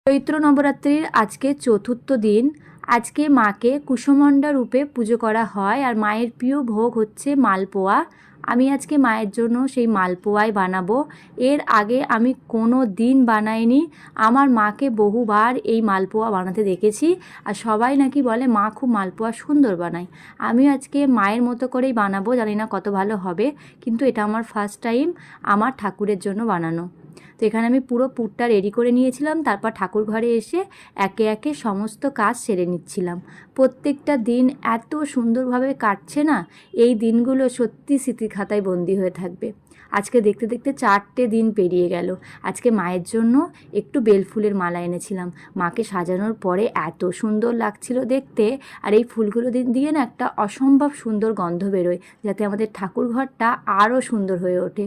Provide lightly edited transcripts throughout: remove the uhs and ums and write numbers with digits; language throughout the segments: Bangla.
চৈত্র নবরাত্রির আজকে চতুর্থ দিন। আজকে মাকে কুসমণ্ডা রূপে পুজো করা হয় আর মায়ের প্রিয় ভোগ হচ্ছে মালপোয়া। আমি আজকে মায়ের জন্য সেই মালপোয়াই বানাবো। এর আগে আমি কোনো দিন বানাইনি। আমার মাকে বহুবার এই মালপোয়া বানাতে দেখেছি আর সবাই নাকি বলে মা খুব মালপোয়া সুন্দর বানায়। আমি আজকে মায়ের মতো করেই বানাবো, জানি না কত ভালো হবে, কিন্তু এটা আমার ফার্স্ট টাইম আমার ঠাকুরের জন্য বানানো। তো এখানে আমি পুরো পুরটা রেডি করে নিয়েছিলাম, তারপর ঠাকুর ঘরে এসে একে একে সমস্ত কাজ সেরে নিচ্ছিলাম। প্রত্যেকটা দিন এত সুন্দরভাবে কাটছে না, এই দিনগুলো সত্যি স্মৃতি খাতায় বন্দি হয়ে থাকবে। আজকে দেখতে দেখতে 4টে দিন পেরিয়ে গেল। আজকে মায়ের জন্য একটু বেলফুলের মালা এনেছিলাম। মাকে সাজানোর পরে এত সুন্দর লাগছিল দেখতে, আর এই ফুলগুলো দিয়ে না একটা অসম্ভব সুন্দর গন্ধ বেরোয়, যাতে আমাদের ঠাকুর ঘরটা আরও সুন্দর হয়ে ওঠে।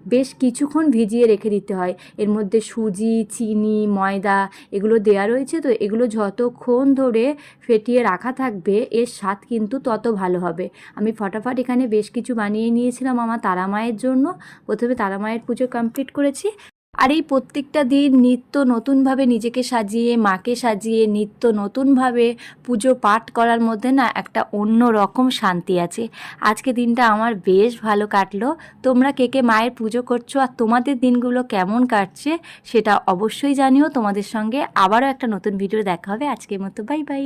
বেশ কিছুক্ষণ ভিজিয়ে রেখে দিতে হয়। এর মধ্যে সুজি, চিনি, ময়দা এগুলো দেয়া রয়েছে, তো এগুলো যতক্ষণ ধরে ফেটিয়ে রাখা থাকবে এর স্বাদ কিন্তু তত ভালো হবে। আমি ফটাফট এখানে বেশ কিছু বানিয়ে নিয়েছিলাম আমার তারা মায়ের জন্য। প্রথমে তারা মায়ের পুজো কমপ্লিট করেছি। আর এই প্রত্যেকটা দিন নিত্য নতুনভাবে নিজেকে সাজিয়ে, মাকে সাজিয়ে নিত্য নতুনভাবে পুজো পাঠ করার মধ্যে না একটা অন্য রকম শান্তি আছে। আজকে দিনটা আমার বেশ ভালো কাটলো। তোমরা কে কে মায়ের পুজো করছো আর তোমাদের দিনগুলো কেমন কাটছে সেটা অবশ্যই জানিও। তোমাদের সঙ্গে আবারও একটা নতুন ভিডিও দেখা হবে। আজকের মতো বাই বাই।